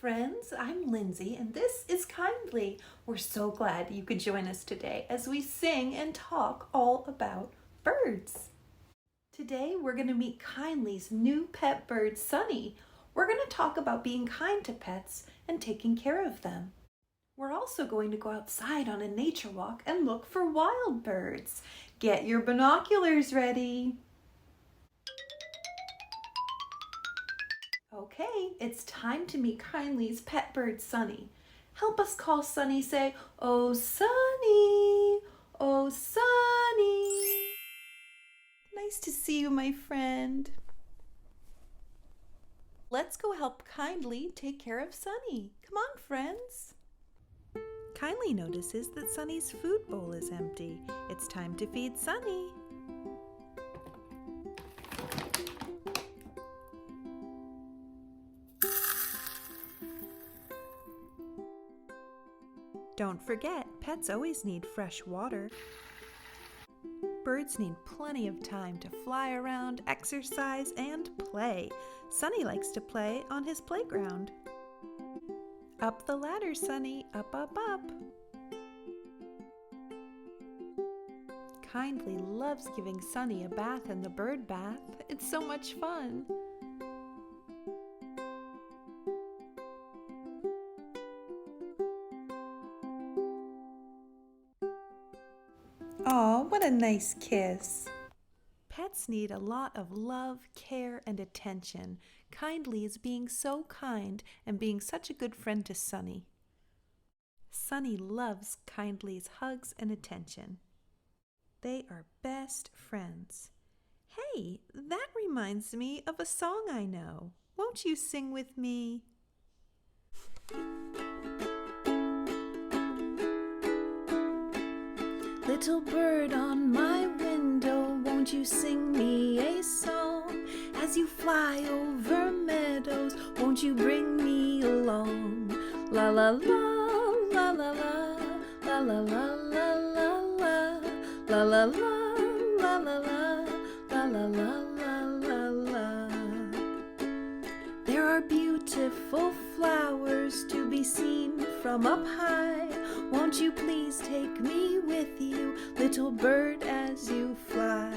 friends, I'm Lindsay and this is Kindly. We're so glad you could join us today as we sing and talk all about birds. Today we're going to meet Kindly's new pet bird, Sunny. We're going to talk about being kind to pets and taking care of them. We're also going to go outside on a nature walk and look for wild birds. Get your binoculars ready. Okay, it's time to meet Kindly's pet bird, Sunny. Help us call Sunny. Say, "Oh, Sunny, oh, Sunny." Nice to see you, my friend. Let's go help Kindly take care of Sunny. Come on, friends. Kindly notices that Sunny's food bowl is empty. It's time to feed Sunny. Don't forget, pets always need fresh water. Birds need plenty of time to fly around, exercise, and play. Sunny likes to play on his playground. Up the ladder, Sunny, up, up, up. Kindly loves giving Sunny a bath in the bird bath. It's so much fun. Aw, what a nice kiss. Pets need a lot of love, care, and attention. Kindly is being so kind and being such a good friend to Sunny. Sunny loves Kindly's hugs and attention. They are best friends. Hey, that reminds me of a song I know. Won't you sing with me? Little bird on my window, won't you sing me a song? As you fly over meadows, won't you bring me along? La la la, la la la, la la la la la la, la la la, la la la, la la la la la. There are beautiful flowers to be seen from up high. Won't you please take me with you, little bird, as you fly?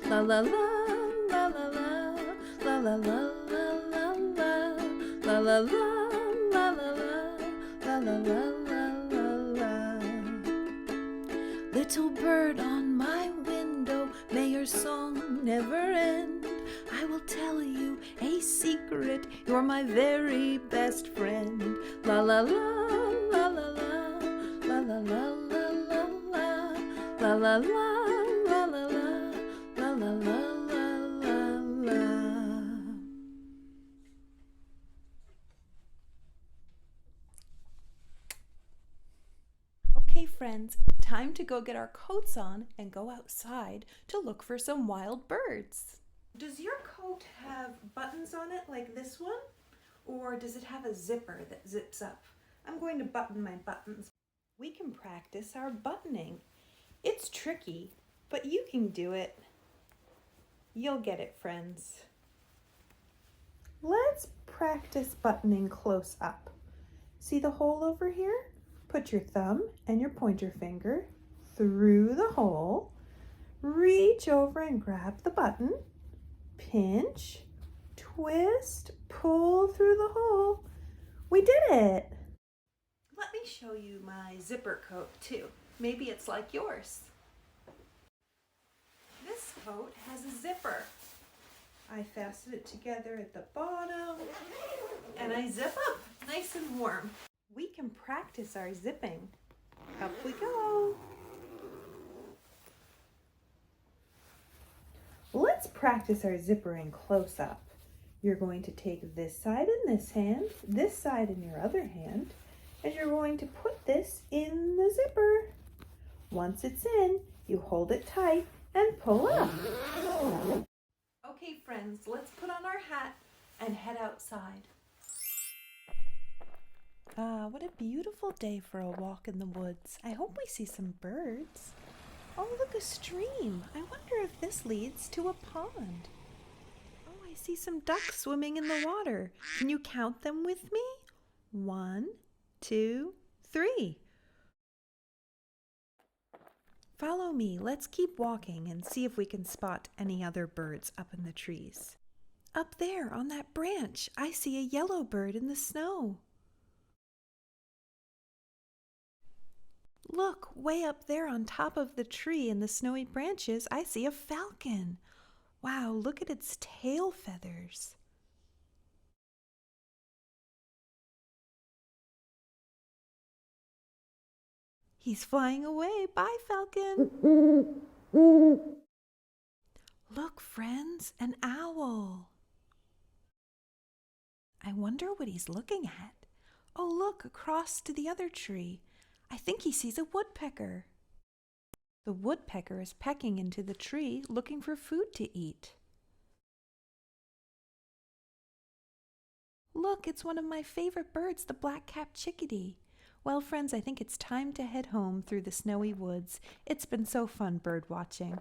La la la, la la la, la la la la la la, la la la, la la la, la la la la la. Little bird on my window, may your song never end. I will tell you a secret, you're my very best friend. La la la, la la la. La la la la la la, la la la la la la, la la la la la. Okay, friends, time to go get our coats on and go outside to look for some wild birds. Does your coat have buttons on it like this one? Or does it have a zipper that zips up? I'm going to button my buttons. We can practice our buttoning. It's tricky, but you can do it. You'll get it, friends. Let's practice buttoning close up. See the hole over here? Put your thumb and your pointer finger through the hole. Reach over and grab the button. Pinch, twist, pull through the hole. We did it! Let me show you my zipper coat too. Maybe it's like yours. This coat has a zipper. I fasten it together at the bottom and I zip up nice and warm. We can practice our zipping. Up we go. Let's practice our zippering close up. You're going to take this side in this hand, this side in your other hand, and you're going to put this in the zipper. Once it's in, you hold it tight and pull up. Okay, friends, let's put on our hat and head outside. What a beautiful day for a walk in the woods. I hope we see some birds. Oh, look, a stream. I wonder if this leads to a pond. Oh, I see some ducks swimming in the water. Can you count them with me? 1, 2, 3. Follow me. Let's keep walking and see if we can spot any other birds up in the trees. Up there on that branch, I see a yellow bird in the snow. Look, way up there on top of the tree in the snowy branches, I see a falcon. Wow, look at its tail feathers. He's flying away. Bye, falcon. Look, friends, an owl. I wonder what he's looking at. Oh, look, across to the other tree. I think he sees a woodpecker. The woodpecker is pecking into the tree, looking for food to eat. Look, it's one of my favorite birds, the black-capped chickadee. Well, friends, I think it's time to head home through the snowy woods. It's been so fun bird watching.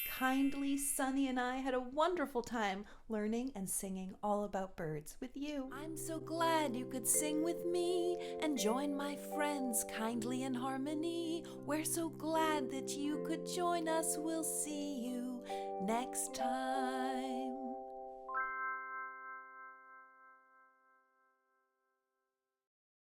Kindly, Sunny, and I had a wonderful time learning and singing all about birds with you. I'm so glad you could sing with me and join my friends Kindly and Harmony. We're so glad that you could join us. We'll see you next time.